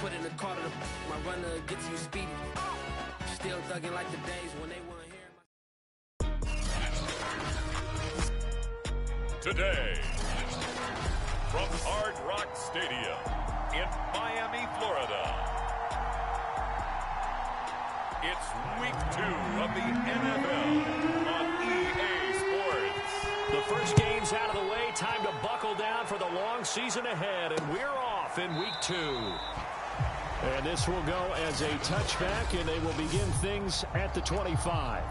put in the car to my runner gets you speedy. Still thugging like the days when they weren't here. Today, from Hard Rock Stadium in Miami, Florida, it's Week 2 of the NFL on EA Sports. The first game's out of the way. Time to buckle down for the long season ahead, and we're off in Week 2. And this will go as a touchback, and they will begin things at the 25.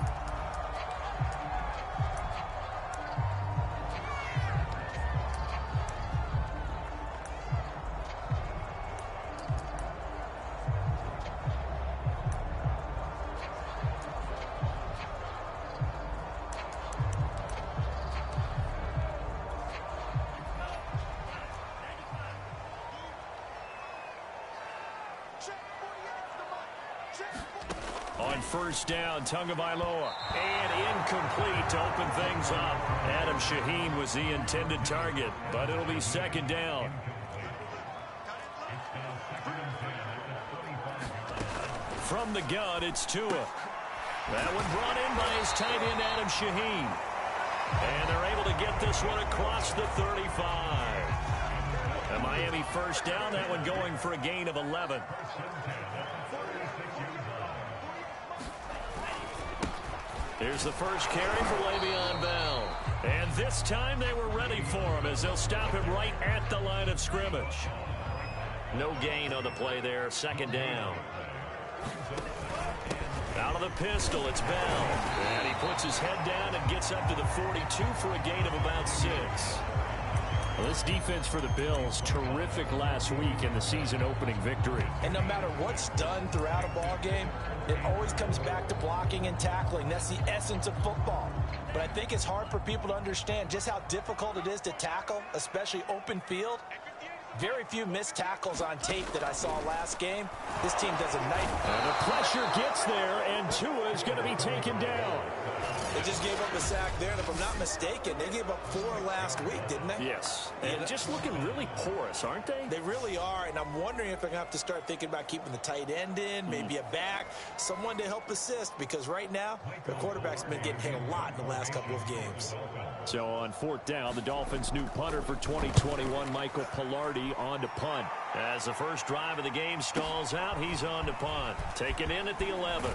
On first down, Tagovailoa, and incomplete to open things up. Adam Shaheen was the intended target, but it'll be second down. From the gun, it's Tua. That one brought in by his tight end, Adam Shaheen. And they're able to get this one across the 35. A Miami first down, that one going for a gain of 11. Here's the first carry for Le'Veon Bell. And this time they were ready for him as they'll stop him right at the line of scrimmage. No gain on the play there, second down. Out of the pistol, it's Bell. And he puts his head down and gets up to the 42 for a gain of about 6. Well, this defense for the Bills, terrific last week in the season-opening victory. And no matter what's done throughout a ball game, it always comes back to blocking and tackling. That's the essence of football. But I think it's hard for people to understand just how difficult it is to tackle, especially open field. Very few missed tackles on tape that I saw last game. This team does a nice... And the pressure gets there, and Tua is going to be taken down. They just gave up a sack there, and if I'm not mistaken, they gave up 4 last week, didn't they? Yes. And just looking really porous, aren't they? They really are, and I'm wondering if they're going to have to start thinking about keeping the tight end in, maybe a back, someone to help assist, because right now, their quarterback's been getting hit a lot in the last couple of games. So on fourth down, the Dolphins' new punter for 2021, Michael Pilardi, on to punt. As the first drive of the game stalls out, he's on to punt. Taken in at the 11.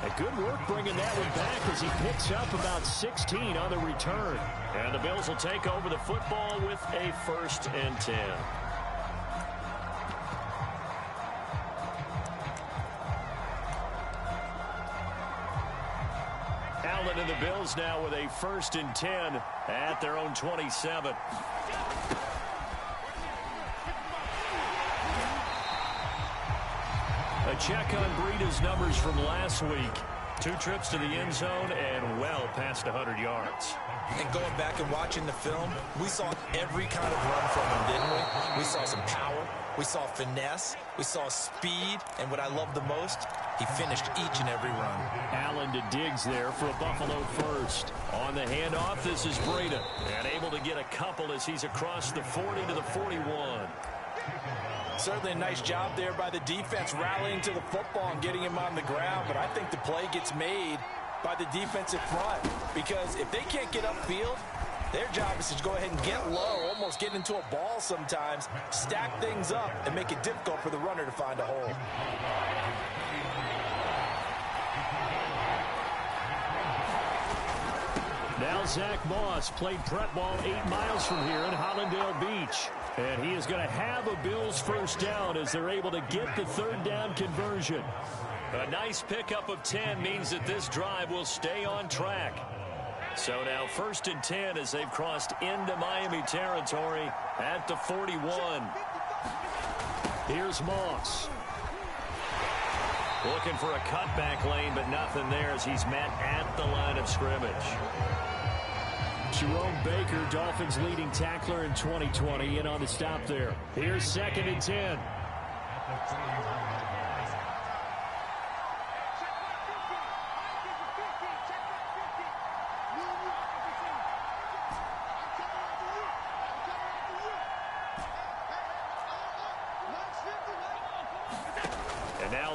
A good work bringing that one back as he picks up about 16 on the return. And the Bills will take over the football with a 1st and 10. Allen and the Bills now with a 1st and 10 at their own 27. A check on Breida's numbers from last week. 2 trips to the end zone and well past 100 yards. And going back and watching the film, we saw every kind of run from him, didn't we? We saw some power. We saw finesse. We saw speed. And what I love the most, he finished each and every run. Allen to Diggs there for a Buffalo first. On the handoff, this is Breida. And able to get a couple as he's across the 40 to the 41. Certainly a nice job there by the defense rallying to the football and getting him on the ground. But I think the play gets made by the defensive front. Because if they can't get upfield, their job is to go ahead and get low, almost get into a ball sometimes, stack things up, and make it difficult for the runner to find a hole. Now Zach Moss played prep ball 8 miles from here in Hollandale Beach. And he is going to have a Bills first down as they're able to get the 3rd down conversion. A nice pickup of 10 means that this drive will stay on track. So now 1st and 10 as they've crossed into Miami territory at the 41. Here's Moss. Looking for a cutback lane, but nothing there as he's met at the line of scrimmage. Jerome Baker, Dolphins leading tackler in 2020, in on the stop there. Here's 2nd and 10.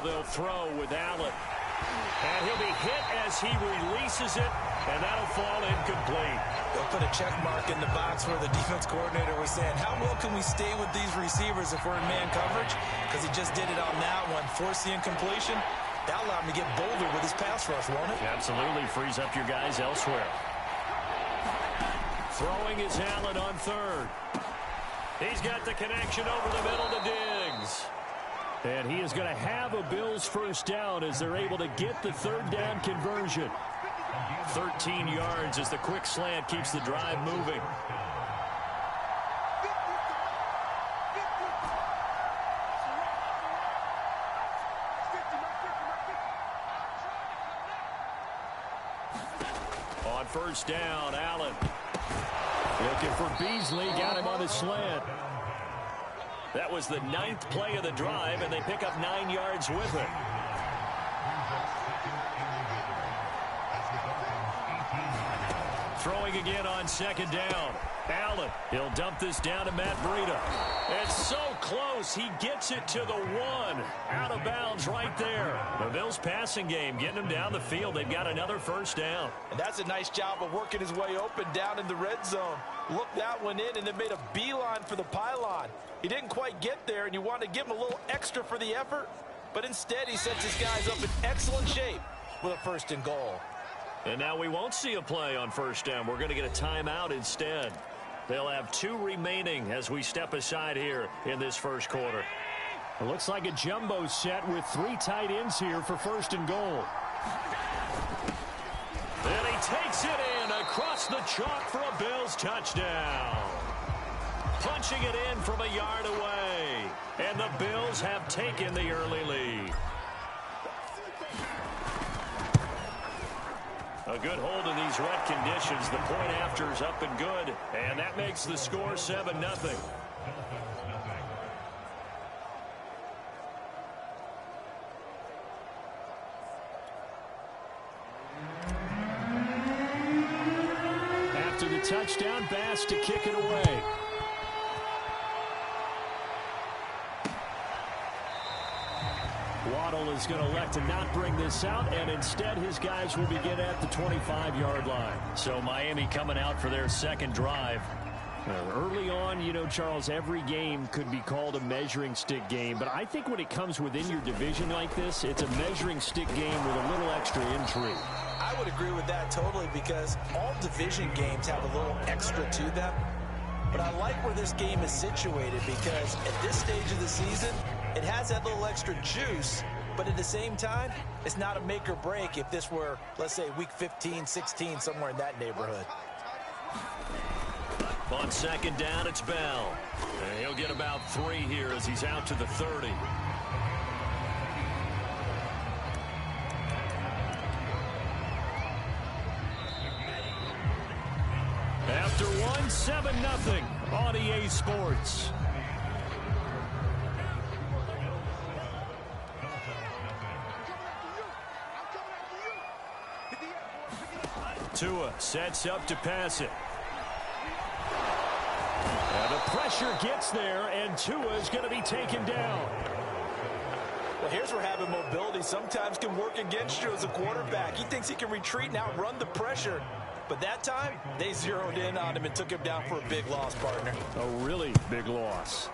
now they'll throw with Allen. And he'll be hit as he releases it, and that'll fall incomplete. They'll put a check mark in the box where the defense coordinator was saying, how well can we stay with these receivers if we're in man coverage? Because he just did it on that one, forced the incompletion. That allowed him to get bolder with his pass rush, won't it? Absolutely frees up your guys elsewhere. Throwing is Allen on third. He's got the connection over the middle to Diggs. And he is going to have a Bills first down as they're able to get the third down conversion. 13 yards as the quick slant keeps the drive moving. On first down, Allen. Looking for Beasley, got him on the slant. That was the 9th play of the drive, and they pick up 9 yards with it. Throwing again on second down. Allen, he'll dump this down to Matt Breida. It's so close, he gets it to the 1. Out of bounds right there. The Bills passing game, getting him down the field. They've got another first down. And that's a nice job of working his way open down in the red zone. Looked that one in and then made a beeline for the pylon. He didn't quite get there, and you want to give him a little extra for the effort. But instead, he sets his guys up in excellent shape with a first and goal. And now we won't see a play on first down. We're going to get a timeout instead. They'll have 2 remaining as we step aside here in this first quarter. It looks like a jumbo set with 3 tight ends here for first and goal. And he takes it in across the chalk for a Bills touchdown. Punching it in from a yard away. And the Bills have taken the early lead. A good hold in these wet conditions. The point after is up and good. And that makes the score 7-0. After the touchdown, Bass to kick it away. Waddle is going to elect to not bring this out, and instead his guys will begin at the 25-yard line. So Miami coming out for their second drive. Early on, you know, Charles, every game could be called a measuring stick game, but I think when it comes within your division like this, it's a measuring stick game with a little extra intrigue. I would agree with that totally, because all division games have a little extra to them. But I like where this game is situated, because at this stage of the season, it has that little extra juice, but at the same time, it's not a make or break if this were, let's say, week 15, 16, somewhere in that neighborhood. On second down, it's Bell. And he'll get about 3 here as he's out to the 30. After 1, 7-0 on EA Sports. Tua sets up to pass it. And the pressure gets there, and Tua is going to be taken down. Well, here's where having mobility sometimes can work against you as a quarterback. He thinks he can retreat and outrun the pressure. But that time, they zeroed in on him and took him down for a big loss, partner. A really big loss.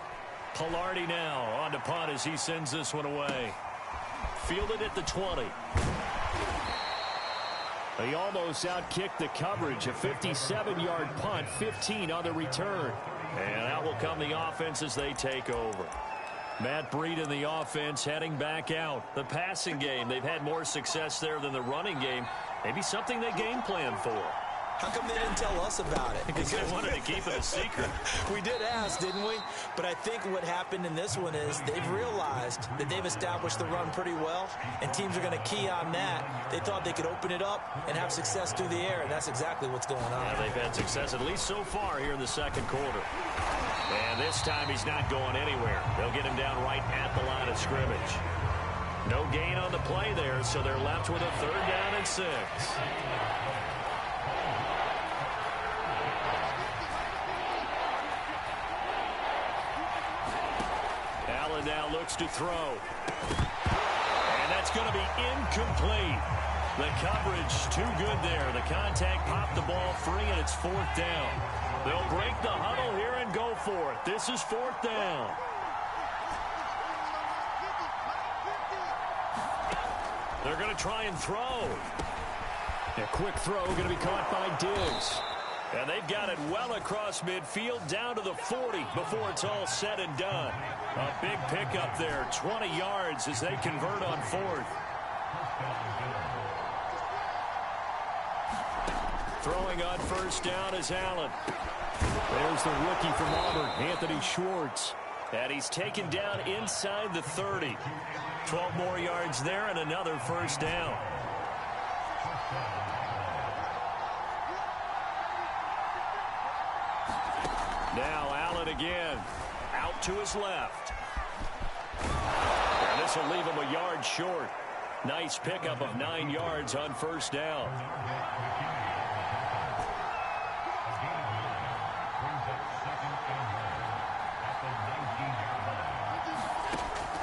Pilardi now on to punt as he sends this one away. Fielded at the 20. He almost outkicked the coverage. A 57-yard punt, 15 on the return. And out will come the offense as they take over. Matt Breida in the offense heading back out. The passing game, they've had more success there than the running game. Maybe something they game plan for. How come they didn't tell us about it? Because they wanted to keep it a secret. We did ask, didn't we? But I think what happened in this one is they've realized that they've established the run pretty well, and teams are going to key on that. They thought they could open it up and have success through the air, and that's exactly what's going on. Yeah, they've had success at least so far here in the second quarter. And this time he's not going anywhere. They'll get him down right at the line of scrimmage. No gain on the play there, so they're left with a 3rd down and 6. Allen now looks to throw. That's going to be incomplete. The coverage too good there. The contact popped the ball free, and it's 4th down. They'll break the huddle here and go for it. This is 4th down. They're going to try and throw. A quick throw going to be caught by Diggs. And they've got it well across midfield down to the 40 before it's all said and done. A big pickup there, 20 yards as they convert on 4th. Throwing on 1st down is Allen. There's the rookie from Auburn, Anthony Schwartz. And he's taken down inside the 30. 12 more yards there and another 1st down. Now Allen again. Out to his left. And this will leave him a yard short. Nice pickup of 9 yards on 1st down.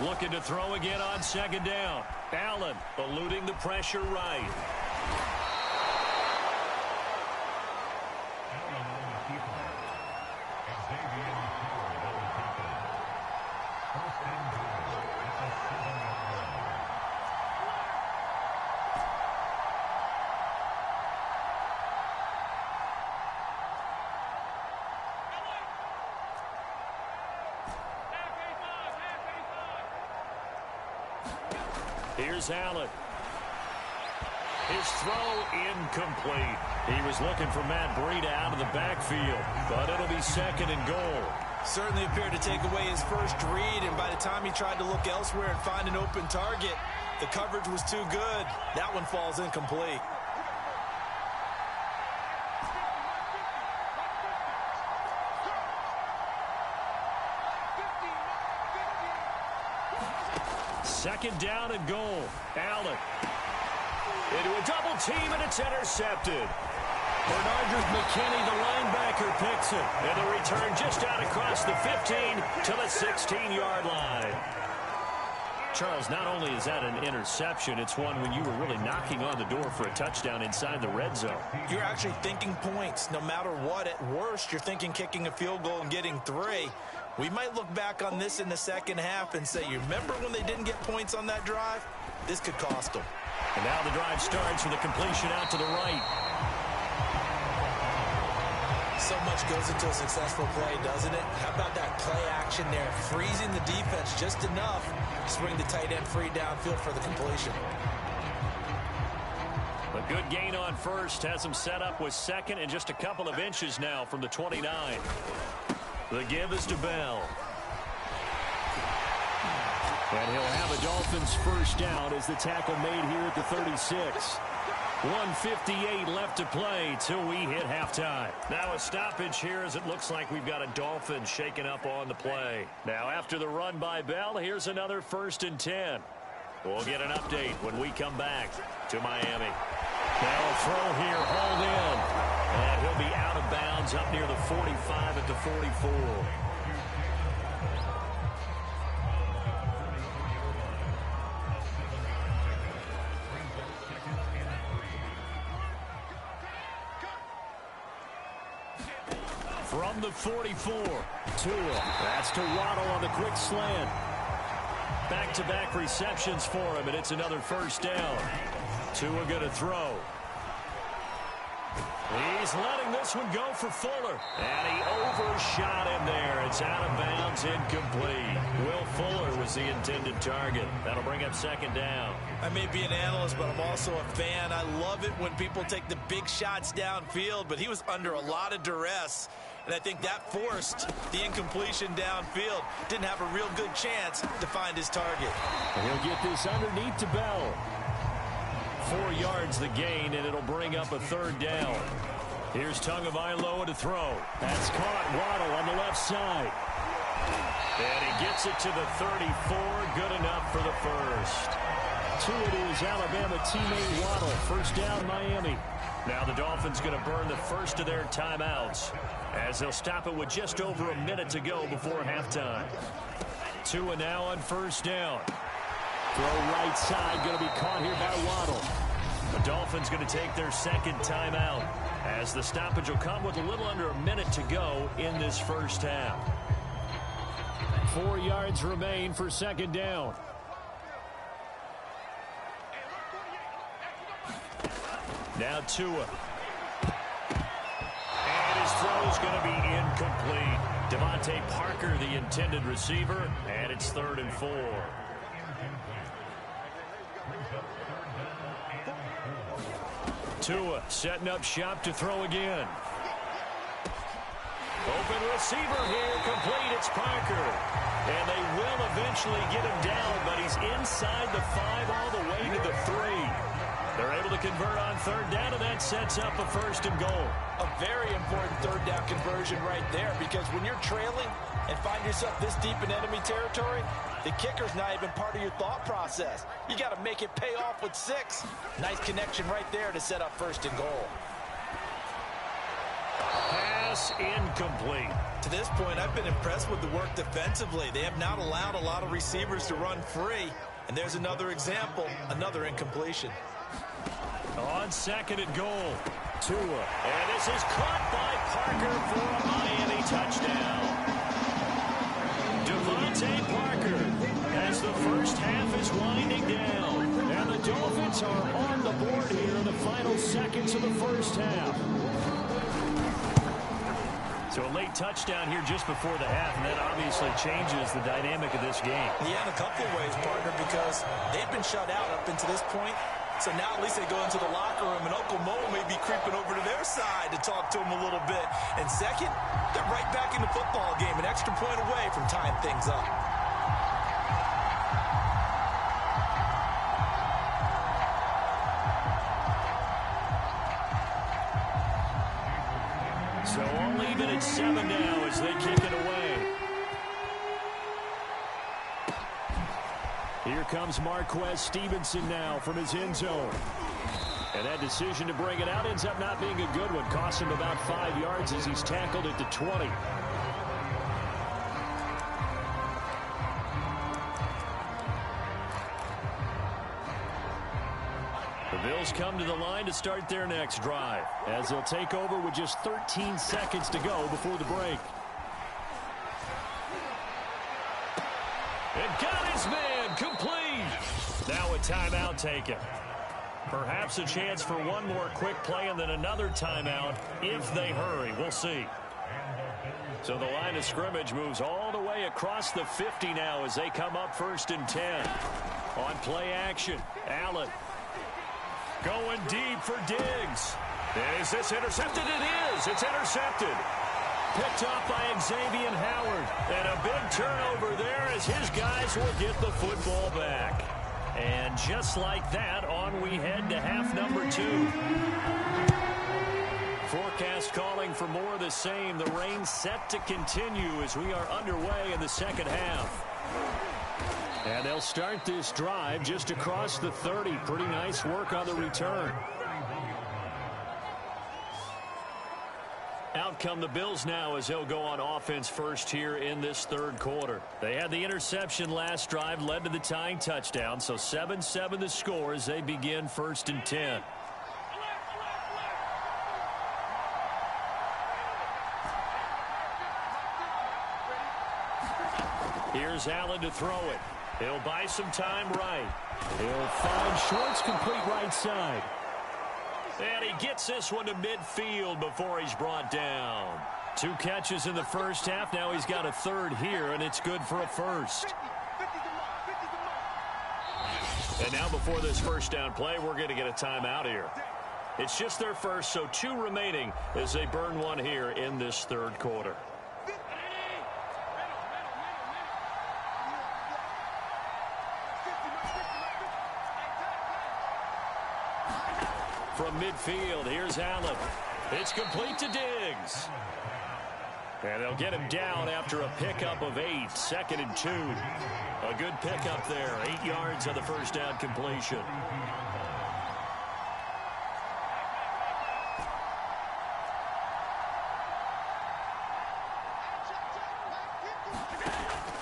Looking to throw again on 2nd down. Allen eluding the pressure right. Here's Allen. His throw incomplete. He was looking for Matt Breida out of the backfield, but it'll be 2nd and goal. Certainly appeared to take away his first read, and by the time he tried to look elsewhere and find an open target, the coverage was too good. That one falls incomplete. Second down and goal. Allen into a double team, and it's intercepted. Bernardus McKinney, the linebacker, picks it. And the return just out across the 15 to the 16-yard line. Charles, not only is that an interception, it's one when you were really knocking on the door for a touchdown inside the red zone. You're actually thinking points. No matter what, at worst, you're thinking kicking a field goal and getting 3. We might look back on this in the second half and say, you remember when they didn't get points on that drive? This could cost them. And now the drive starts with a completion out to the right. So much goes into a successful play, doesn't it? How about that play action there, freezing the defense just enough to swing the tight end free downfield for the completion. A good gain on 1st has him set up with 2nd and just a couple of inches now from the 29. The give is to Bell. And he'll have a Dolphins 1st down as the tackle made here at the 36. 1:58 left to play till we hit halftime. Now a stoppage here as it looks like we've got a Dolphin shaken up on the play. Now after the run by Bell, here's another 1st and 10. We'll get an update when we come back to Miami. Now a throw here, hauled in. And he'll be out of bounds up near the 45 at the 44. From the 44, Tua. That's to Waddle on the quick slant. Back-to-back receptions for him, and it's another 1st down. Tua going to throw. He's letting this one go for Fuller. And he overshot him there. It's out of bounds, incomplete. Will Fuller was the intended target. That'll bring up 2nd down. I may be an analyst, but I'm also a fan. I love it when people take the big shots downfield, but he was under a lot of duress. And I think that forced the incompletion downfield. Didn't have a real good chance to find his target. And he'll get this underneath to Bell. 4 yards the gain, and it'll bring up a 3rd down. Here's Tagovailoa to throw. That's caught. Waddle on the left side. And he gets it to the 34. Good enough for the 1st. To it is Alabama teammate Waddle. 1st down, Miami. Now the Dolphins going to burn the first of their timeouts as they'll stop it with just over a minute to go before halftime. Tua now on 1st down. Throw right side, going to be caught here by Waddle. The Dolphins going to take their second timeout, as the stoppage will come with a little under a minute to go in this first half. 4 yards remain for second down. Now Tua. And his throw is going to be incomplete. Devontae Parker, the intended receiver, and it's 3rd and 4. Tua setting up shop to throw again. Open receiver here, complete. It's Parker. And they will eventually get him down, but he's inside the 5 all the way to the 3. They're able to convert on 3rd down, and that sets up a 1st and goal. A very important 3rd down conversion right there, because when you're trailing and find yourself this deep in enemy territory, the kicker's not even part of your thought process. You got to make it pay off with 6. Nice connection right there to set up 1st and goal. Pass incomplete. To this point, I've been impressed with the work defensively. They have not allowed a lot of receivers to run free. And there's another example, another incompletion. On 2nd and goal, Tua. And this is caught by Parker for a Miami touchdown. Devontae Parker, as the first half is winding down. And the Dolphins are on the board here in the final seconds of the first half. So a late touchdown here just before the half, and that obviously changes the dynamic of this game. Yeah, in a couple of ways, partner, because they've been shut out up until this point. So now at least they go into the locker room, and Uncle Mo may be creeping over to their side to talk to him a little bit. And second, they're right back in the football game, an extra point away from tying things up. So all even at 7 now as they kick it away. Here comes Marquez Stevenson now from his end zone. And that decision to bring it out ends up not being a good one. Costs him about 5 yards as he's tackled at the 20. The Bills come to the line to start their next drive, as they'll take over with just 13 seconds to go before the break. And got his man complete. Now a timeout taken. Perhaps a chance for one more quick play and then another timeout if they hurry. We'll see. So the line of scrimmage moves all the way across the 50 now as they come up 1st and 10. On play action, Allen. Going deep for Diggs. Is this intercepted? It is. It's intercepted. Picked off by Xavier Howard. And a big turnover there as his guys will get the football back. And just like that, on we head to half number 2. Forecast calling for more of the same. The rain set to continue as we are underway in the second half. And they'll start this drive just across the 30. Pretty nice work on the return. Out come the Bills now as they'll go on offense first here in this 3rd quarter. They had the interception last drive, led to the tying touchdown. So 7-7 the score as they begin 1st and 10. Here's Allen to throw it. He'll buy some time right. He'll find Schwartz complete right side. And he gets this one to midfield before he's brought down. 2 catches in the first half. Now he's got a 3rd here, and it's good for a 1st. And now before this first down play, we're going to get a timeout here. It's just their first, so 2 remaining as they burn one here in this 3rd quarter. From midfield, here's Allen. It's complete to Diggs. And they'll get him down after a pickup of 8. 2nd and 2. A good pickup there. 8 yards on the first down completion.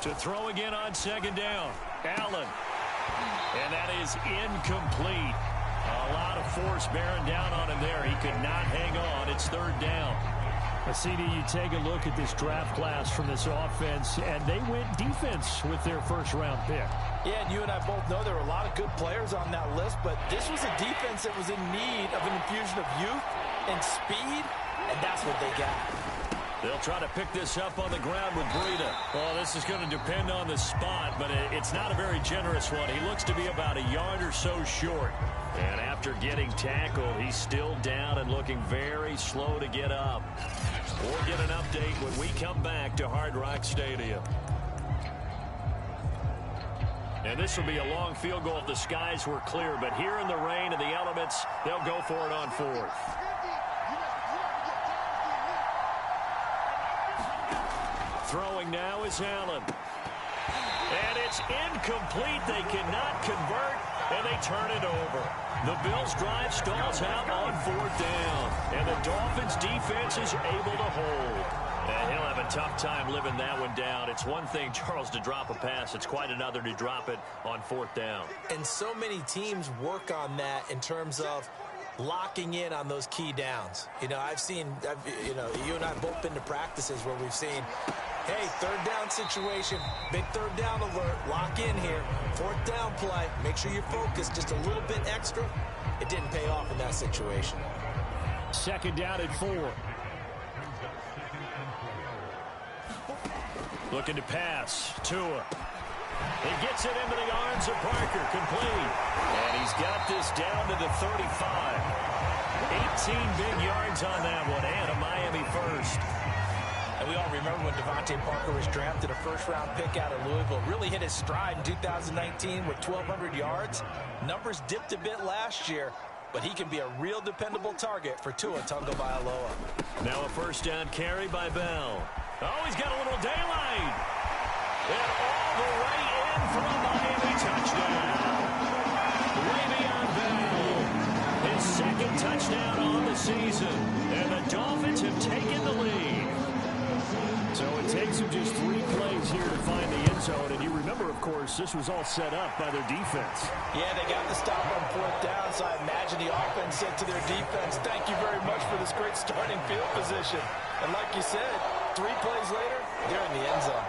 To throw again on 2nd down. Allen. And that is incomplete. A lot of force bearing down on him there. He could not hang on. It's third down. CD, you take a look at this draft class from this offense, and they went defense with their first-round pick. Yeah, and you and I both know there were a lot of good players on that list, but this was a defense that was in need of an infusion of youth and speed, and that's what they got. They'll try to pick this up on the ground with Breida. Well, this is going to depend on the spot, but it's not a very generous one. He looks to be about a yard or so short. And after getting tackled, he's still down and looking very slow to get up. We'll get an update when we come back to Hard Rock Stadium. And this will be a long field goal if the skies were clear, but here in the rain and the elements, they'll go for it on fourth. Throwing now is Allen. And it's incomplete. They cannot convert, and they turn it over. The Bills' drive stalls out on fourth down, and the Dolphins' defense is able to hold. And he'll have a tough time living that one down. It's one thing, Charles, to drop a pass. It's quite another to drop it on fourth down. And so many teams work on that in terms of locking in on those key downs. You know, you and I have both been to practices where we've seen, hey, third down situation, big third down alert, lock in here, fourth down play, make sure you're focused just a little bit extra. It didn't pay off in that situation. Second down at 4. Looking to pass. Tua. He gets it into the arms of Parker. Complete. And he's got this down to the 35. 18 big yards on that one, and a Miami first. And we all remember when Devontae Parker was drafted, a first-round pick out of Louisville. Really hit his stride in 2019 with 1,200 yards. Numbers dipped a bit last year, but he can be a real dependable target for Tua Tagovailoa. Now a first down carry by Bell. Oh, he's got a little daylight. And all the way in for a Miami touchdown. Way beyond Bell. His second touchdown on the season. And the Dolphins have taken the lead. So it takes them just 3 plays here to find the end zone. And you remember, of course, this was all set up by their defense. Yeah, they got the stop on fourth down, so I imagine the offense said to their defense, thank you very much for this great starting field position. And like you said, 3 plays later, they're in the end zone.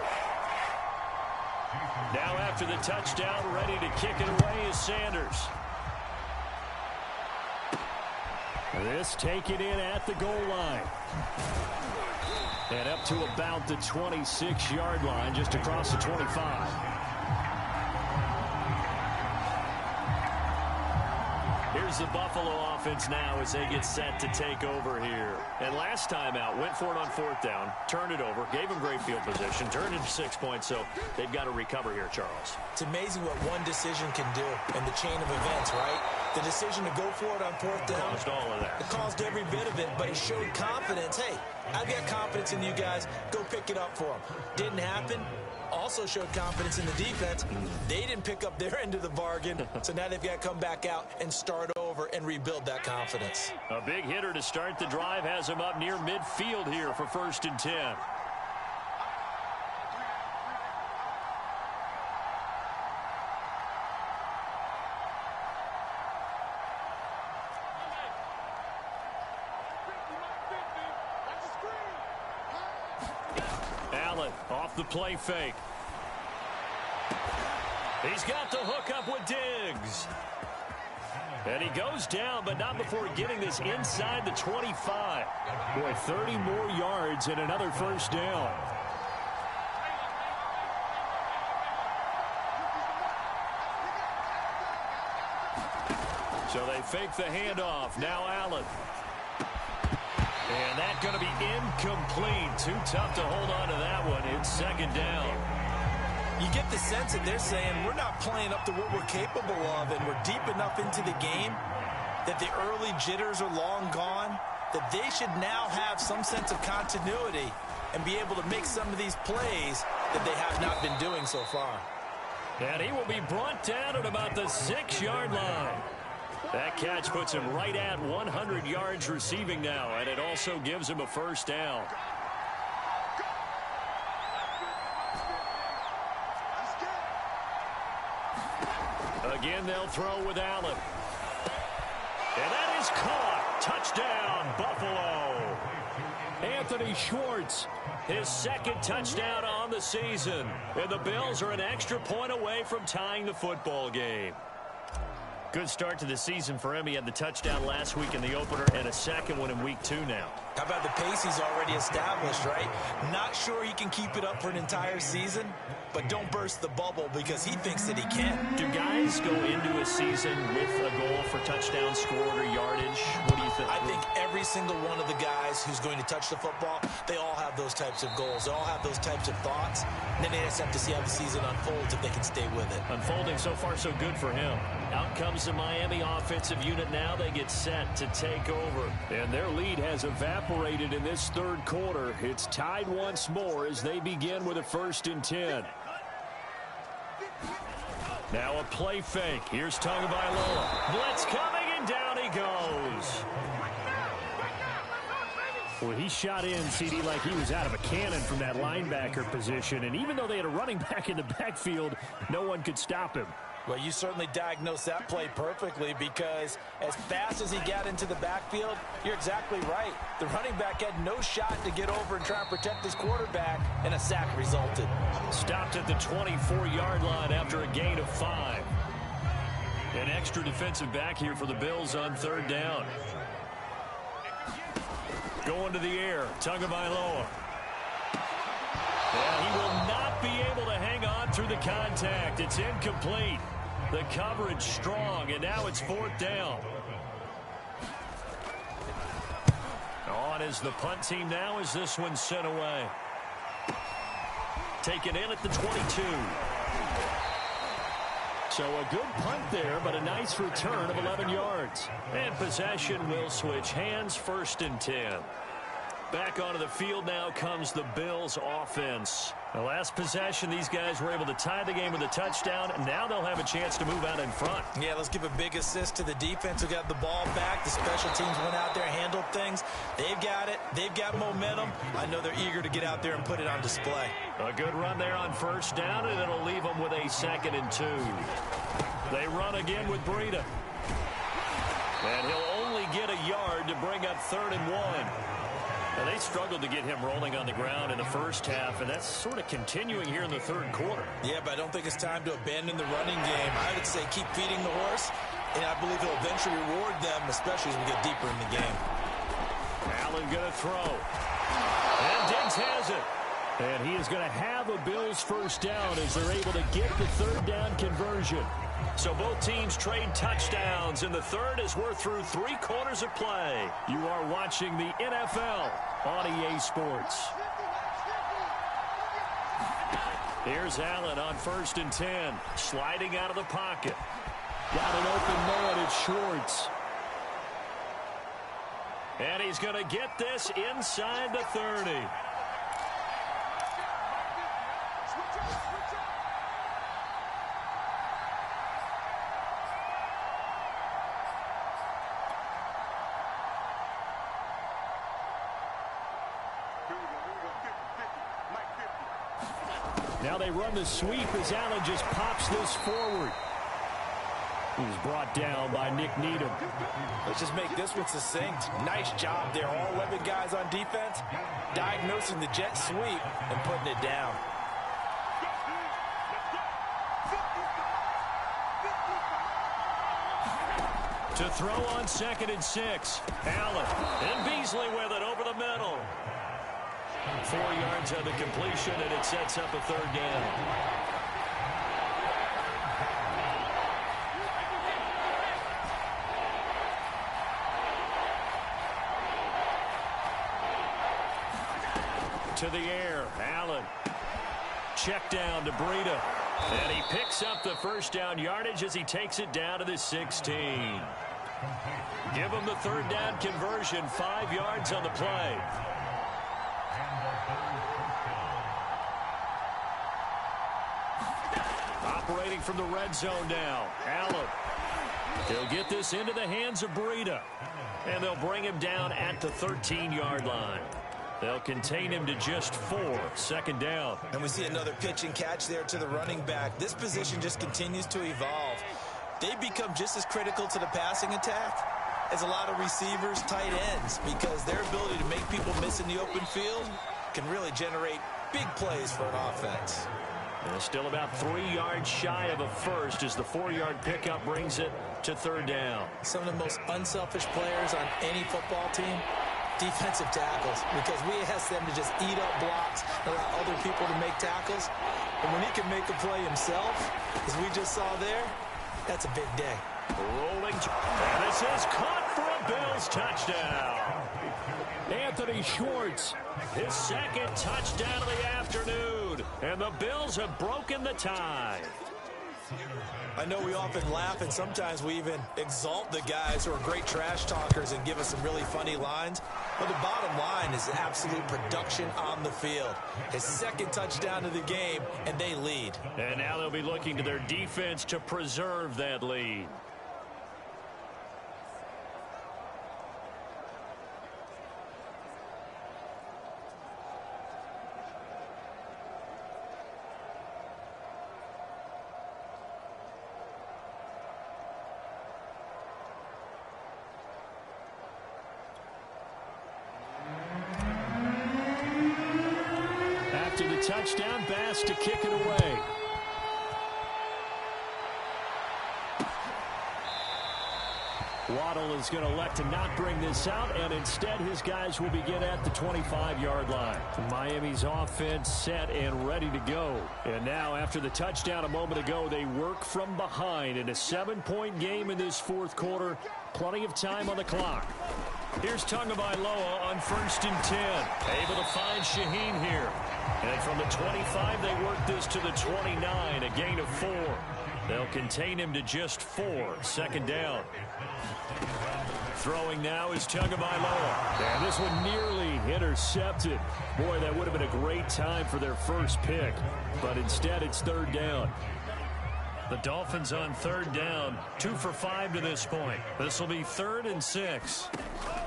Now after the touchdown, ready to kick it away is Sanders. This taken in at the goal line. And up to about the 26-yard line, just across the 25. Here's the Buffalo offense now as they get set to take over here. And last time out, went for it on fourth down, turned it over, gave them great field position, turned into 6 points, so they've got to recover here, Charles. It's amazing what one decision can do in the chain of events, right? The decision to go for it on fourth down. Caused all of that. It caused every bit of it, but he showed confidence. Hey, I've got confidence in you guys. Go pick it up for him. Didn't happen. Also showed confidence in the defense. They didn't pick up their end of the bargain, so now they've got to come back out and start over and rebuild that confidence. A big hitter to start the drive has him up near midfield here for 1st and 10. Allen off the play fake. He's got the hook up with Diggs. And he goes down, but not before getting this inside the 25. Boy, 30 more yards and another first down. So they fake the handoff. Now Allen. And that's going to be incomplete. Too tough to hold on to that one. It's second down. You get the sense that they're saying we're not playing up to what we're capable of, and we're deep enough into the game that the early jitters are long gone, that they should now have some sense of continuity and be able to make some of these plays that they have not been doing so far. And he will be brought down at about the 6-yard line. That catch puts him right at 100 yards receiving now, and it also gives him a first down. Again, they'll throw with Allen. And that is caught. Touchdown, Buffalo. Anthony Schwartz, his second touchdown on the season. And the Bills are an extra point away from tying the football game. Good start to the season for him. He had the touchdown last week in the opener and a second one in week 2 now. How about the pace he's already established, right? Not sure he can keep it up for an entire season, but don't burst the bubble because he thinks that he can. Do guys go into a season with a goal for touchdown scored or yardage? What do you think? I think every single one of the guys who's going to touch the football, they all have those types of goals. They all have those types of thoughts. And then they just have to see how the season unfolds if they can stay with it. Unfolding so far so good for him. Out comes the Miami offensive unit now. They get set to take over. And their lead has evaporated in this third quarter. It's tied once more as they begin with a 1st and 10. Now a play fake. Here's Tagovailoa. Blitz coming, and down he goes. Well, he shot in, CD, like he was out of a cannon from that linebacker position. And even though they had a running back in the backfield, no one could stop him. Well, you certainly diagnosed that play perfectly because as fast as he got into the backfield, you're exactly right. The running back had no shot to get over and try and protect his quarterback, and a sack resulted. Stopped at the 24-yard line after a gain of 5. An extra defensive back here for the Bills on 3rd down. Going to the air, Tagovailoa. And he will not be able to hang on through the contact. It's incomplete. The coverage strong, and now it's 4th down. On is the punt team now as this one's sent away. Taken in at the 22. So a good punt there, but a nice return of 11 yards. And possession will switch hands, 1st and 10. Back onto the field now comes the Bills offense. The last possession, these guys were able to tie the game with a touchdown, and now they'll have a chance to move out in front. Yeah, let's give a big assist to the defense who got the ball back. The special teams went out there and handled things. They've got it. They've got momentum. I know they're eager to get out there and put it on display. A good run there on 1st down, and it'll leave them with a 2nd and 2. They run again with Breida. And he'll only get a yard to bring up 3rd and 1. Now, they struggled to get him rolling on the ground in the first half, and that's sort of continuing here in the 3rd quarter. Yeah, but I don't think it's time to abandon the running game. I would say keep feeding the horse, and I believe he'll eventually reward them, especially as we get deeper in the game. Allen going to throw. And Diggs has it. And he is going to have a Bills 1st down as they're able to get the 3rd down conversion. So both teams trade touchdowns, and the 3rd as we're through 3 quarters of play. You are watching the NFL on EA Sports. Here's Allen on 1st and 10, sliding out of the pocket. Got an open man, it's Schwartz. And he's going to get this inside the 30. Now they run the sweep as Allen just pops this forward. He's brought down by Nick Needham. Let's just make this one succinct. Nice job there. All 11 guys on defense diagnosing the jet sweep and putting it down. To throw on 2nd and 6. Allen and Beasley with it over the middle. 4 yards on the completion, and it sets up a 3rd down. To the air, Allen. Check down to Breida. And he picks up the 1st down yardage as he takes it down to the 16. Give him the 3rd down conversion, 5 yards on the play. Operating from the red zone now, Allen. He'll get this into the hands of Breida. And they'll bring him down at the 13-yard line. They'll contain him to just 4, 2nd down. And we see another pitch and catch there to the running back. This position just continues to evolve. they become just as critical to the passing attack as a lot of receivers, tight ends, because their ability to make people miss in the open field can really generate big plays for an offense. And still about 3 yards shy of a first as the 4-yard pickup brings it to third down. Some of the most unselfish players on any football team, defensive tackles, because we ask them to just eat up blocks, allow other people to make tackles. And when he can make a play himself, as we just saw there, that's a big day. Rolling, and this is caught for a Bills touchdown. Anthony Schwartz, his second touchdown of the afternoon, and the Bills have broken the tie. I know we often laugh, and sometimes we even exalt the guys who are great trash talkers and give us some really funny lines. But the bottom line is absolute production on the field. His second touchdown of the game, and they lead. And now they'll be looking to their defense to preserve that lead. After the touchdown, Bass to kick it away. Waddle is going to elect to not bring this out, and instead his guys will begin at the 25-yard line. Miami's offense set and ready to go. And now, after the touchdown a moment ago, they work from behind in a 7-point game in this fourth quarter. Plenty of time on the clock. Here's Tagovailoa on 1st and 10. Able to find Shaheen here. And from the 25, they work this to the 29, a gain of 4. They'll contain him to just 4, 2nd down. Throwing now is Tagovailoa. And this one nearly intercepted. Boy, that would have been a great time for their first pick. But instead, it's 3rd down. The Dolphins on 3rd down, 2 for 5 to this point. This will be 3rd and 6.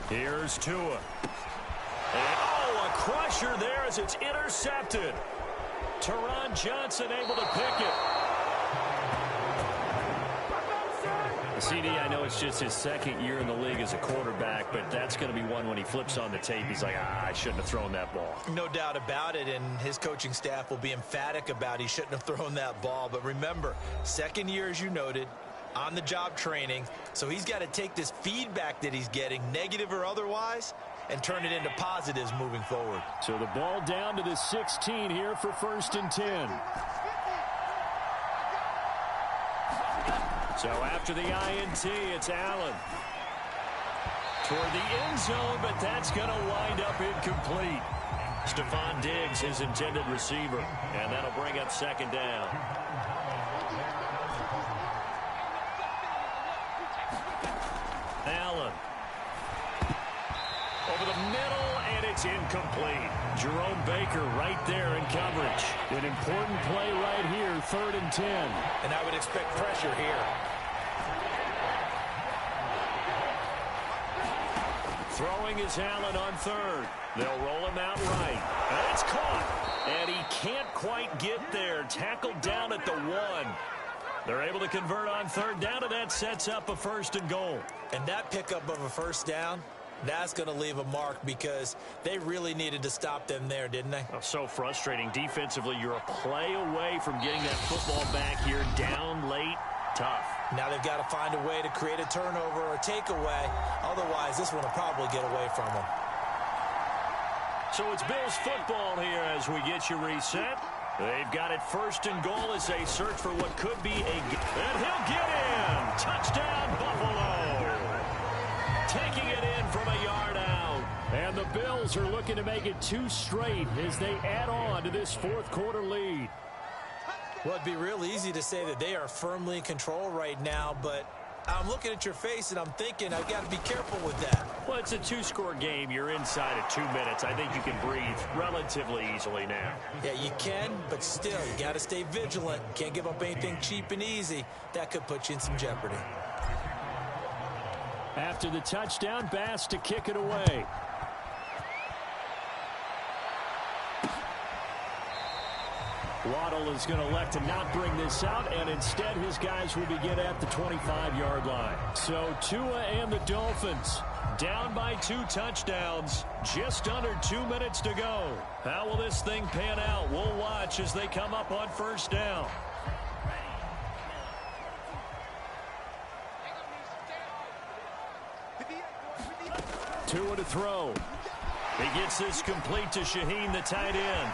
Here's Tua. And, a crusher there as it's intercepted. Teron Johnson able to pick it. CD, I know it's just his 2nd year in the league as a quarterback, but that's going to be one when he flips on the tape. He's like, I shouldn't have thrown that ball. No doubt about it, and his coaching staff will be emphatic about he shouldn't have thrown that ball. But remember, 2nd year, as you noted, on-the-job training, so he's got to take this feedback that he's getting, negative or otherwise, and turn it into positives moving forward. So the ball down to the 16 here for 1st and 10. So after the INT, it's Allen. Toward the end zone, but that's going to wind up incomplete. Stephon Diggs, his intended receiver, and that'll bring up 2nd down. Allen. Over the middle, and it's incomplete. Jerome Baker right there in coverage. An important play right here, 3rd and 10. And I would expect pressure here. Throwing is Allen on 3rd. They'll roll him out right. And it's caught. And he can't quite get there. Tackled down at the 1. They're able to convert on 3rd down, and that sets up a 1st and goal. And that pickup of a 1st down, that's going to leave a mark because they really needed to stop them there, didn't they? Oh, so frustrating. Defensively, you're a play away from getting that football back here down late. Tough. Now they've got to find a way to create a turnover or a takeaway. Otherwise, this one will probably get away from them. So it's Bills football here as we get you reset. They've got it 1st and goal as they search for what could be a... And he'll get in! Touchdown, Buffalo! Taking it in from a yard out. And the Bills are looking to make it 2 straight as they add on to this 4th quarter lead. Well, it'd be real easy to say that they are firmly in control right now, but I'm looking at your face and I'm thinking I've got to be careful with that. Well, it's a 2-score game. You're inside of 2 minutes. I think you can breathe relatively easily now. Yeah, you can, but still, you got to stay vigilant. Can't give up anything cheap and easy. That could put you in some jeopardy. After the touchdown, Bass to kick it away. Waddle is going to elect to not bring this out, and instead his guys will begin at the 25-yard line. So Tua and the Dolphins down by 2 touchdowns. Just under 2 minutes to go. How will this thing pan out? We'll watch as they come up on first down. Tua to throw. He gets this complete to Shaheen, the tight end.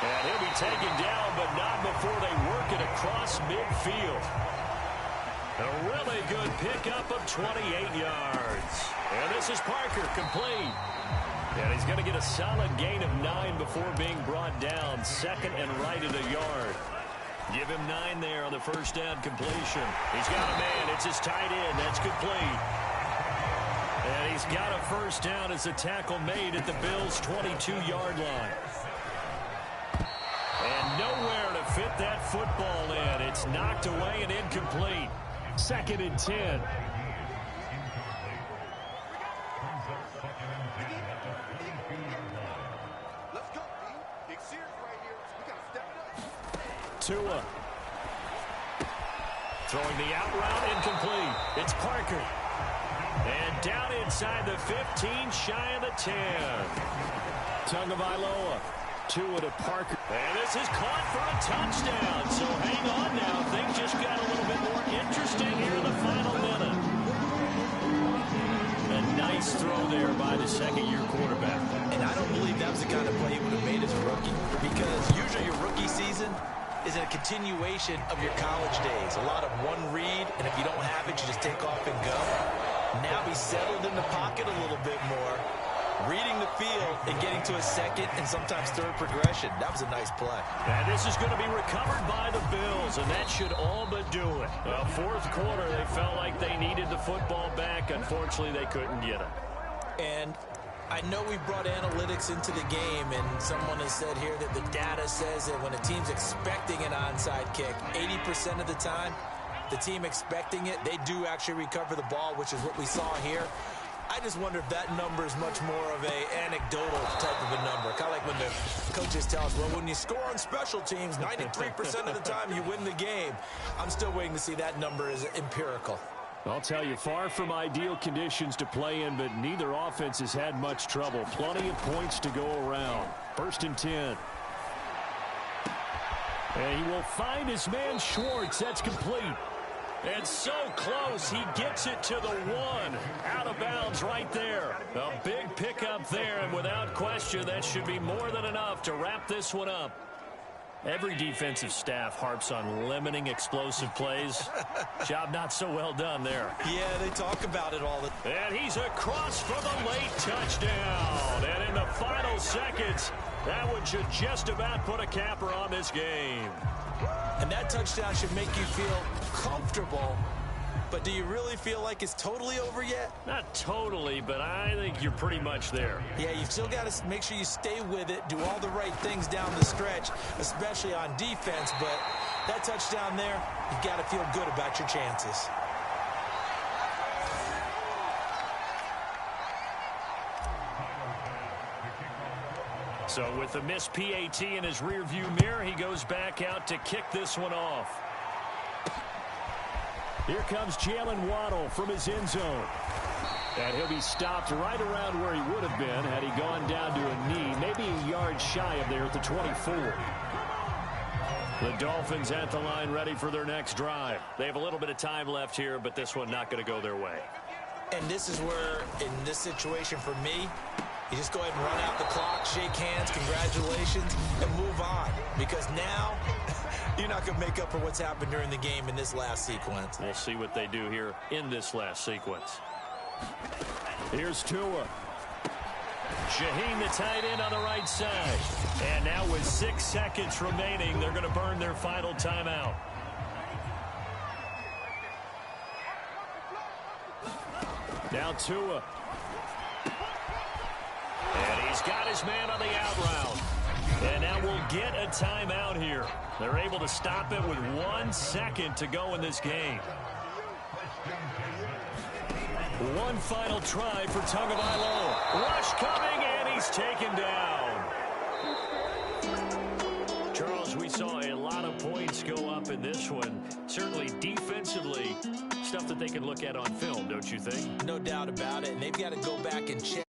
And he'll be taken down, but not before they work it across midfield. A really good pickup of 28 yards. And this is Parker, complete. And he's going to get a solid gain of 9 before being brought down. Second and right at a yard. Give him 9 there on the first down completion. He's got a man. It's his tight end. That's complete. And he's got a first down as a tackle made at the Bills' 22-yard line. And nowhere to fit that football in. It's knocked away and incomplete. Second and 10. Tua. Throwing the out route, incomplete. It's Parker. And down inside the 15, shy of the 10. Tagovailoa. Tua to Parker. And this is caught for a touchdown. So hang on now. Things just got a little bit more interesting here in the final minute. A nice throw there by the second-year quarterback. And I don't believe that was the kind of play he would have made as a rookie. Because usually your rookie season is a continuation of your college days. A lot of one read, and if you don't have it, you just take off and go. Now he's settled in the pocket a little bit more, reading the field and getting to a second and sometimes third progression. That was a nice play. And this is going to be recovered by the Bills, and that should all but do it. Well, fourth quarter, they felt like they needed the football back. Unfortunately, they couldn't get it. And I know we brought analytics into the game, and someone has said here that the data says that when a team's expecting an onside kick, 80% of the time, the team expecting it, they do actually recover the ball, which is what we saw here. I just wonder if that number is much more of a anecdotal type of a number. Kind of like when the coaches tell us, well, when you score on special teams, 93% of the time you win the game. I'm still waiting to see that number is empirical. I'll tell you, far from ideal conditions to play in, but neither offense has had much trouble. Plenty of points to go around. First and 10. And he will find his man Schwartz. That's complete. And so close, he gets it to the 1. Out of bounds right there. A big pickup there, and without question, that should be more than enough to wrap this one up. Every defensive staff harps on limiting explosive plays. Job not so well done there. Yeah, they talk about it all the time. And he's across for the late touchdown. And in the final seconds, that one should just about put a capper on this game. And that touchdown should make you feel comfortable. But do you really feel like it's totally over yet? Not totally, but I think you're pretty much there. Yeah, you've still got to make sure you stay with it, do all the right things down the stretch, especially on defense. But that touchdown there, you've got to feel good about your chances. So with the missed PAT in his rearview mirror, he goes back out to kick this one off. Here comes Jalen Waddle from his end zone. And he'll be stopped right around where he would have been had he gone down to a knee, maybe a yard shy of there at the 24. The Dolphins at the line ready for their next drive. They have a little bit of time left here, but this one not going to go their way. And this is where, in this situation for me, you just go ahead and run out the clock, shake hands, congratulations, and move on. Because now, you're not going to make up for what's happened during the game in this last sequence. We'll see what they do here in this last sequence. Here's Tua. Shaheen, the tight end, on the right side. And now with 6 seconds remaining, they're going to burn their final timeout. Now Tua. And he's got his man on the out route. And now we'll get a timeout here. They're able to stop it with 1 second to go in this game. One final try for Tagovailoa. Rush coming, and he's taken down. as we saw a lot of points go up in this one. Certainly defensively, stuff that they can look at on film, don't you think? No doubt about it, and they've got to go back and check